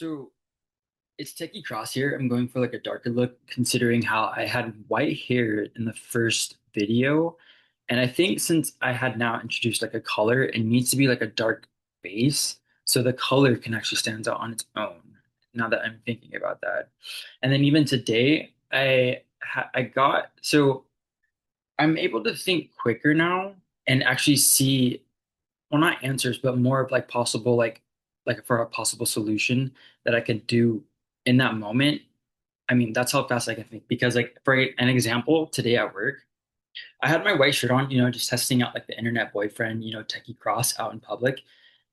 So it's Techie Cross here. I'm going for like a darker look, considering how I had white hair in the first video. And I think since I had now introduced like a color, it needs to be like a dark base so the color can actually stand out on its own. Now that I'm thinking about that. And then even today, I got so I'm able to think quicker now and actually see, well, not answers, but more of like possible like for a possible solution that I could do in that moment. I mean, that's how fast I can think. Because like for an example, today at work, I had my white shirt on, just testing out like the internet boyfriend, techie cross out in public.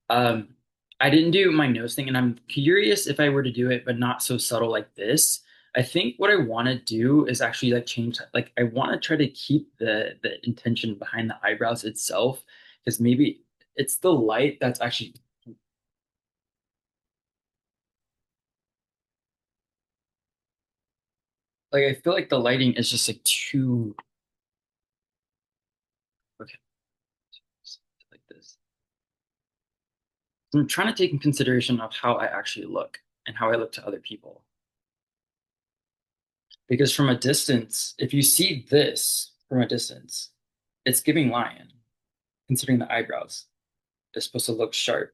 Um, I didn't do my nose thing, and I'm curious if I were to do it, but not so subtle like this. I think what I want to do is actually like change, like I want to try to keep the intention behind the eyebrows itself, because maybe it's the light that's actually like I feel like the lighting is just like too okay like this. So I'm trying to take in consideration of how I actually look and how I look to other people. Because from a distance, if you see this from a distance, it's giving lion, considering the eyebrows. It's supposed to look sharp.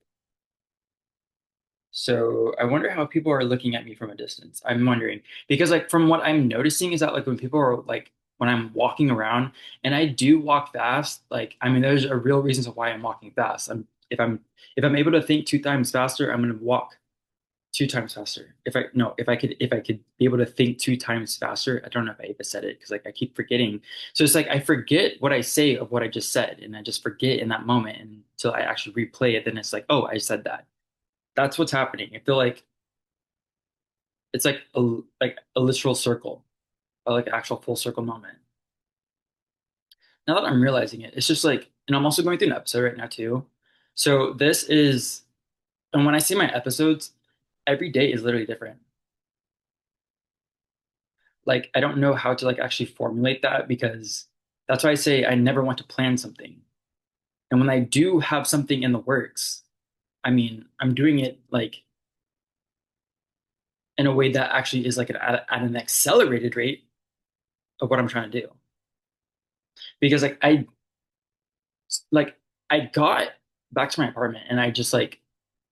So I wonder how people are looking at me from a distance. I'm wondering because like from what I'm noticing is that like when people are like when I'm walking around and I do walk fast, like I mean there's a real reason to why I'm walking fast. If I'm able to think two times faster, I'm gonna walk two times faster. If I no, if I could be able to think two times faster, I don't know if I even said it because like I keep forgetting. So it's like I forget what I say of what I just said, and I just forget in that moment until I actually replay it. Then it's like, oh, I said that. That's what's happening. I feel like it's like a literal circle, or like an actual full circle moment. Now that I'm realizing it, it's just like, and I'm also going through an episode right now too. So this is, and when I see my episodes, every day is literally different. Like I don't know how to like actually formulate that because that's why I say I never want to plan something. And when I do have something in the works, I mean, I'm doing it like in a way that actually is like at an accelerated rate of what I'm trying to do. Because like I got back to my apartment and I just like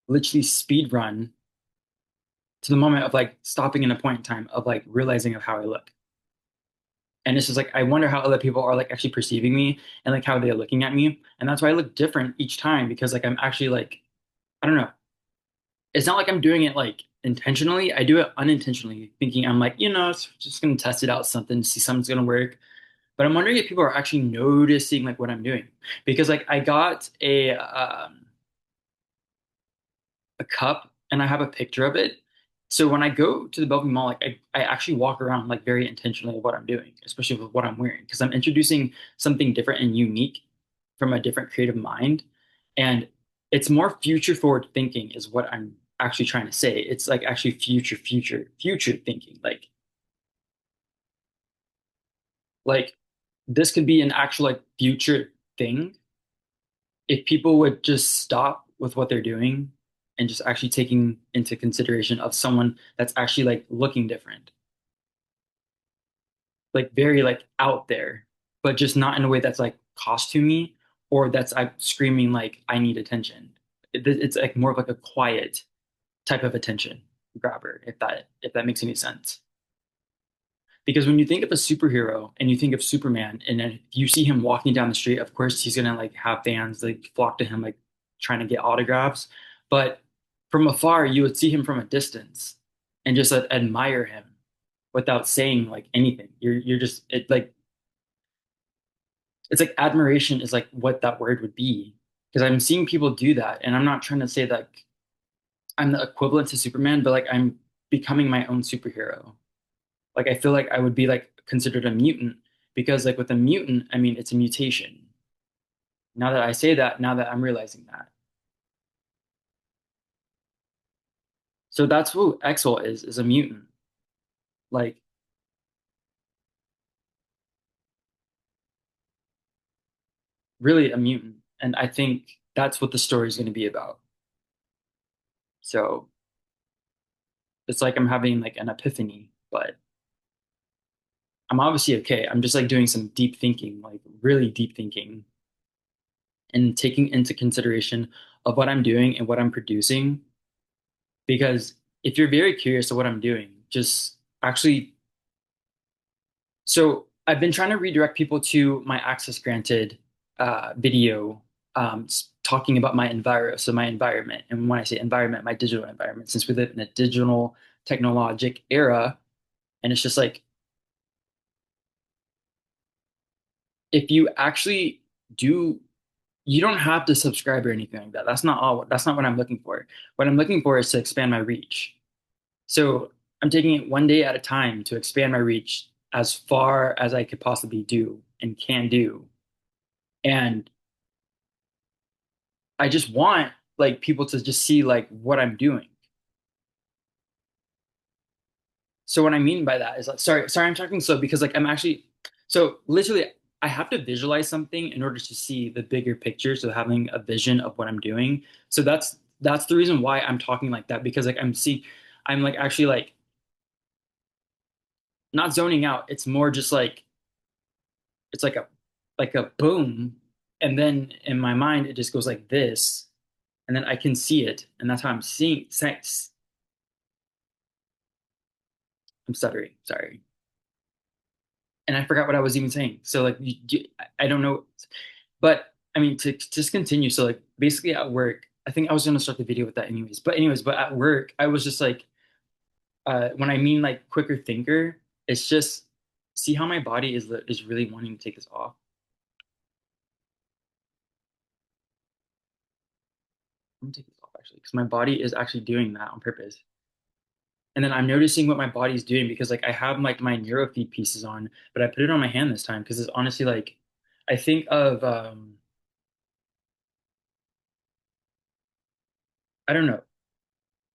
literally speed run to the moment of like stopping in a point in time of like realizing of how I look. And it's just like I wonder how other people are like actually perceiving me and like how they're looking at me. And that's why I look different each time because like I'm actually like I don't know. It's not like I'm doing it like intentionally. I do it unintentionally, thinking I'm like, it's just gonna test it out something, see something's gonna work. But I'm wondering if people are actually noticing like what I'm doing. Because like I got a cup and I have a picture of it. So when I go to the Bellevue Mall, like I actually walk around like very intentionally of what I'm doing, especially with what I'm wearing, because I'm introducing something different and unique from a different creative mind. And it's more future forward thinking is what I'm actually trying to say. It's like actually future thinking. Like this could be an actual like future thing if people would just stop with what they're doing and just actually taking into consideration of someone that's actually like looking different, like very like out there, but just not in a way that's like costumey or that's like screaming like I need attention. It's like more of like a quiet type of attention grabber, if that makes any sense. Because when you think of a superhero and you think of Superman, and then you see him walking down the street, of course he's gonna like have fans like flock to him, like trying to get autographs. But from afar, you would see him from a distance and just admire him without saying like anything. You're just it's like admiration is like what that word would be. Because I'm seeing people do that, and I'm not trying to say that I'm the equivalent to Superman, but like I'm becoming my own superhero. Like I feel like I would be like considered a mutant because like with a mutant, I mean it's a mutation. Now that I say that, now that I'm realizing that. So that's who XWELL is a mutant. Like really a mutant. And I think that's what the story is going to be about. So It's like I'm having like an epiphany, but I'm obviously okay. I'm just like doing some deep thinking, like really deep thinking, and taking into consideration of what I'm doing and what I'm producing. Because if you're very curious of what I'm doing, just actually, so I've been trying to redirect people to my access granted video talking about my environment. So my environment, and when I say environment, my digital environment, since we live in a digital technologic era, and it's just like if you actually do, you don't have to subscribe or anything like that. That's not all. That's not what I'm looking for. What I'm looking for is to expand my reach. So I'm taking it one day at a time to expand my reach as far as I could possibly do and can do. And I just want like people to just see like what I'm doing. So what I mean by that is like, sorry, I'm talking slow because like I'm actually, so literally I have to visualize something in order to see the bigger picture. So having a vision of what I'm doing. So that's the reason why I'm talking like that because like I'm like actually like not zoning out. It's more just like it's like a boom, and then in my mind it just goes like this, and then I can see it, and that's how I'm seeing. I'm stuttering, sorry, and I forgot what I was even saying. So like I don't know, but I mean to just continue. So like basically at work, I think I was gonna start the video with that anyways. But at work, I was just like, when I mean like quicker thinker, it's just see how my body is really wanting to take this off. I'm gonna take this off actually, because my body is actually doing that on purpose. And then I'm noticing what my body's doing because like I have like my neurofeed pieces on, but I put it on my hand this time because it's honestly like I think of I don't know,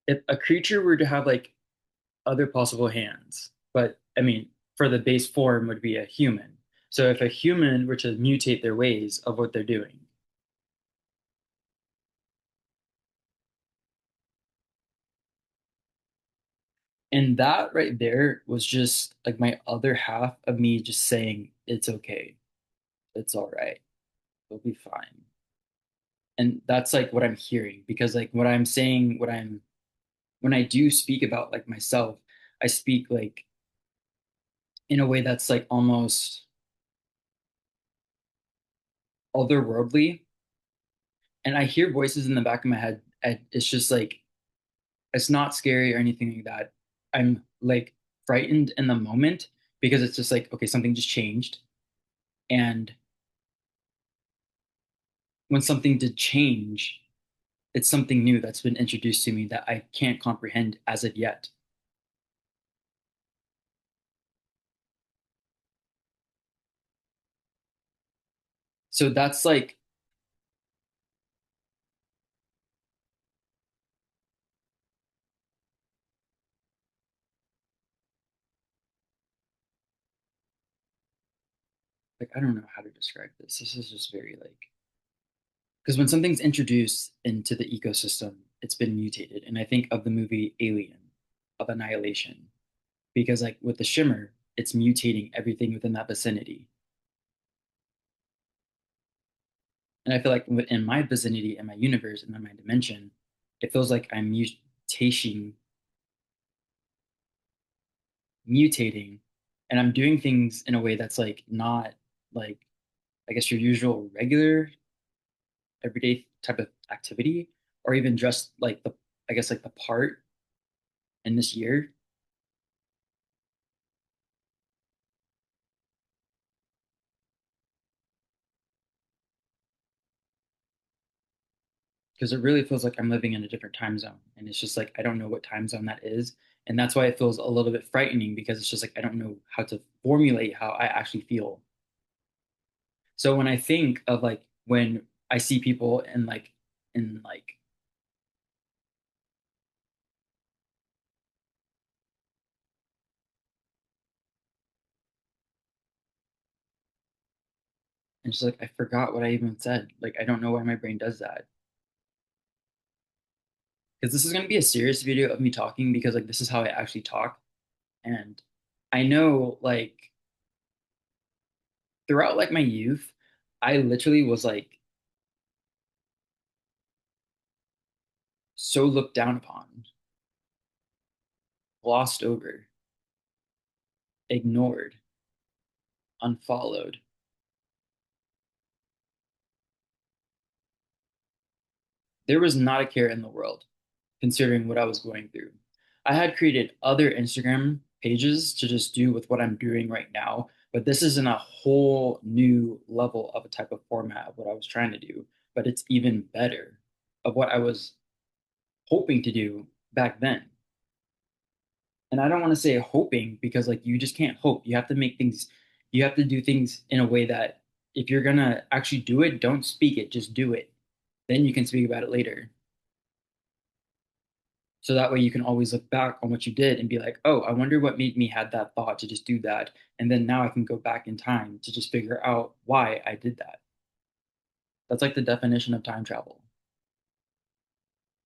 if a creature were to have like other possible hands, but I mean for the base form would be a human. So if a human were to mutate their ways of what they're doing, and that right there was just like my other half of me just saying it's okay, it's all right, it'll be fine. And that's like what I'm hearing because like what I'm saying, what I'm when I do speak about like myself, I speak like in a way that's like almost otherworldly. And I hear voices in the back of my head. And it's just like, it's not scary or anything like that. I'm like frightened in the moment because it's just like, okay, something just changed. And when something did change, it's something new that's been introduced to me that I can't comprehend as of yet. So that's like, I don't know how to describe this. This is just very like, because when something's introduced into the ecosystem, it's been mutated. And I think of the movie Alien, of Annihilation, because like with the shimmer, it's mutating everything within that vicinity. And I feel like within my vicinity and my universe and my dimension, it feels like I'm mutating, and I'm doing things in a way that's like not like I guess your usual regular everyday type of activity, or even just like the I guess like the part in this year. Because it really feels like I'm living in a different time zone. And it's just like, I don't know what time zone that is. And that's why it feels a little bit frightening because it's just like, I don't know how to formulate how I actually feel. So when I think of like, when I see people in like, and it's like, I forgot what I even said. Like, I don't know why my brain does that. because this is going to be a serious video of me talking because like this is how I actually talk. And I know like throughout like my youth, I literally was like so looked down upon, glossed over, ignored, unfollowed. There was not a care in the world considering what I was going through. I had created other Instagram pages to just do with what I'm doing right now, but this is in a whole new level of a type of format of what I was trying to do, but it's even better of what I was hoping to do back then. And I don't want to say hoping because like you just can't hope. You have to make things, you have to do things in a way that if you're gonna actually do it, don't speak it, just do it. Then you can speak about it later. So that way you can always look back on what you did and be like, oh, I wonder what made me had that thought to just do that. And then now I can go back in time to just figure out why I did that. That's like the definition of time travel.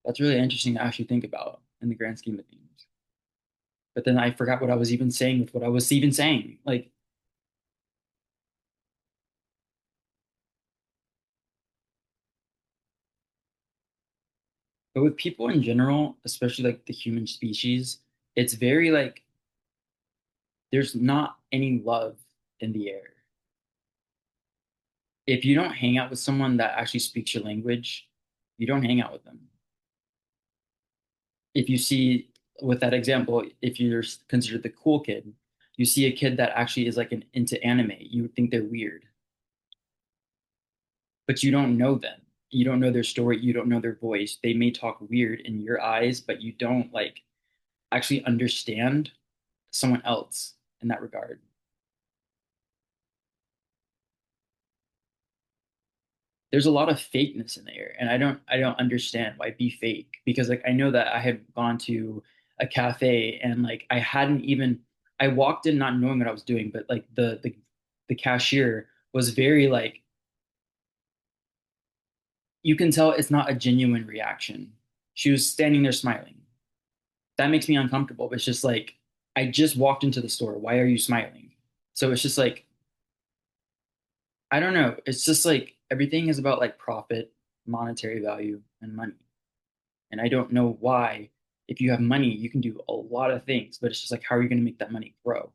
That's really interesting to actually think about in the grand scheme of things. But then I forgot what I was even saying with what I was even saying. Like, but with people in general, especially like the human species, it's very like there's not any love in the air. If you don't hang out with someone that actually speaks your language, you don't hang out with them. If you see with that example, if you're considered the cool kid, you see a kid that actually is like into anime, you would think they're weird, but you don't know them. You don't know their story. You don't know their voice. They may talk weird in your eyes, but you don't like actually understand someone else in that regard. There's a lot of fakeness in there, and I don't understand why be fake because like I know that I had gone to a cafe and like I hadn't even I walked in not knowing what I was doing, but like the cashier was very like you can tell it's not a genuine reaction. She was standing there smiling. That makes me uncomfortable, but it's just like I just walked into the store. Why are you smiling? So it's just like I don't know. It's just like everything is about like profit, monetary value, and money. And I don't know why, if you have money, you can do a lot of things, but it's just like, how are you going to make that money grow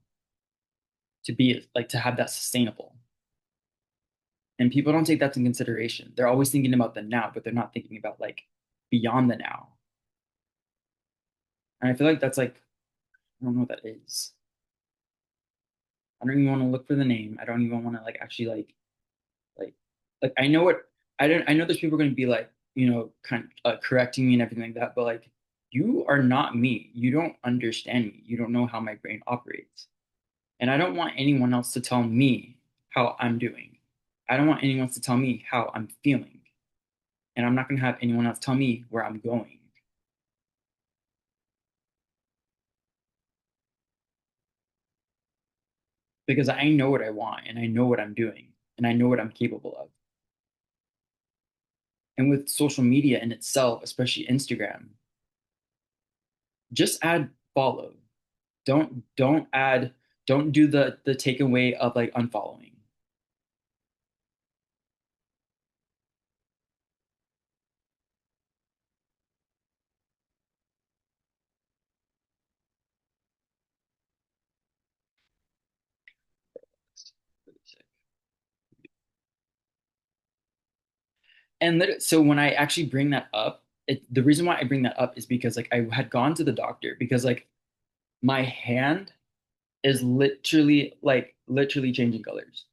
to be like to have that sustainable? And people don't take that into consideration. They're always thinking about the now, but they're not thinking about like beyond the now. And I feel like that's like, I don't know what that is. I don't even want to look for the name. I don't even want to like actually like I know what I know there's people going to be like, kind of correcting me and everything like that, but like you are not me. You don't understand me. You don't know how my brain operates. And I don't want anyone else to tell me how I'm doing. I don't want anyone else to tell me how I'm feeling. And I'm not going to have anyone else tell me where I'm going because I know what I want and I know what I'm doing and I know what I'm capable of. And with social media in itself, especially Instagram, just add follow. Don't add don't do the takeaway of like unfollowing. And so when I actually bring that up, the reason why I bring that up is because like I had gone to the doctor because like my hand is literally changing colors.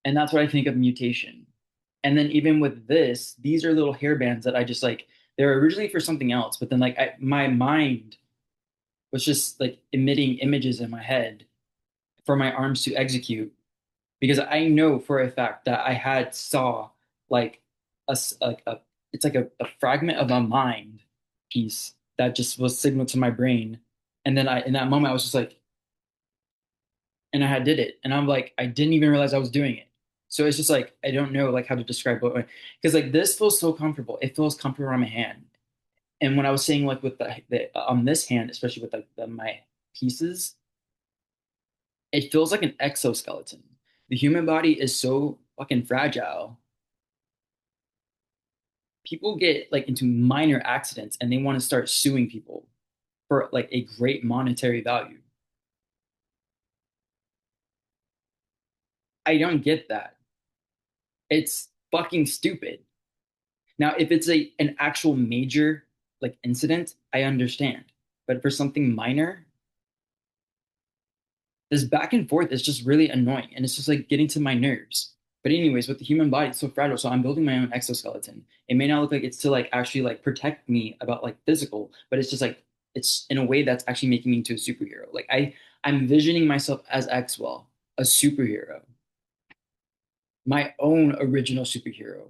And that's what I think of mutation. And then even with this, these are little hair bands that I just like they're originally for something else, but then like my mind was just like emitting images in my head for my arms to execute because I know for a fact that I had saw like like a it's like a fragment of a mind piece that just was signaled to my brain. And then I in that moment I was just like, and I had did it. And I'm like, I didn't even realize I was doing it. So it's just like I don't know like how to describe what because like this feels so comfortable. It feels comfortable on my hand. And when I was saying like with the on this hand, especially with like my pieces, it feels like an exoskeleton. The human body is so fucking fragile. People get like into minor accidents and they want to start suing people for like a great monetary value. I don't get that. It's fucking stupid. Now, if it's a an actual major like incident, I understand. But for something minor, this back and forth is just really annoying and it's just like getting to my nerves. But anyways, with the human body, it's so fragile. So I'm building my own exoskeleton. It may not look like it's to like actually like protect me about like physical, but it's just like it's in a way that's actually making me into a superhero. Like I'm envisioning myself as XWELL, a superhero, my own original superhero,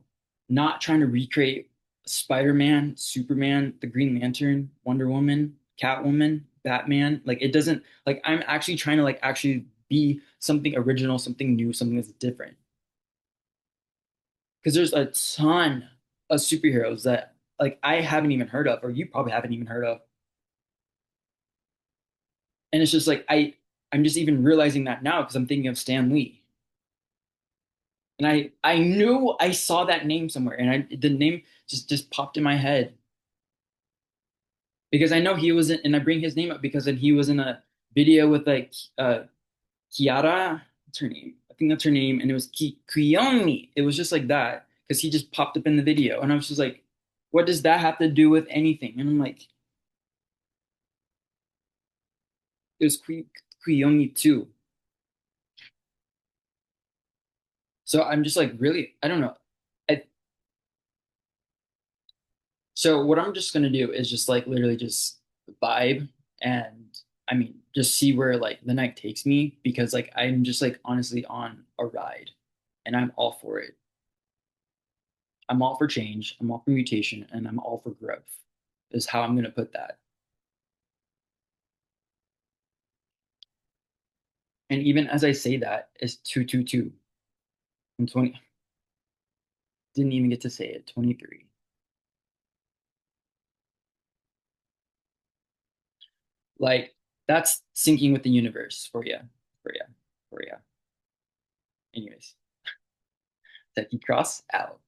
not trying to recreate Spider-Man, Superman, the Green Lantern, Wonder Woman, Catwoman, Batman. Like it doesn't like I'm actually trying to like actually be something original, something new, something that's different. Because there's a ton of superheroes that like I haven't even heard of, or you probably haven't even heard of. And it's just like I'm just even realizing that now because I'm thinking of Stan Lee. And I knew I saw that name somewhere, and I the name just popped in my head because I know he was in, and I bring his name up because then he was in a video with like Kiara, what's her name? I think that's her name, and it was Kiyomi. It was just like that because he just popped up in the video, and I was just like, what does that have to do with anything? And I'm like, it was Kiyomi too. So I'm just like really, I don't know. I, So what I'm just gonna do is just like literally just vibe and I mean just see where like the night takes me because like I'm just like honestly on a ride and I'm all for it. I'm all for change, I'm all for mutation, and I'm all for growth is how I'm gonna put that. And even as I say that, it's 222 and 20 didn't even get to say it, 23. Like that's syncing with the universe for you, for you. Anyways, Techie Cross out.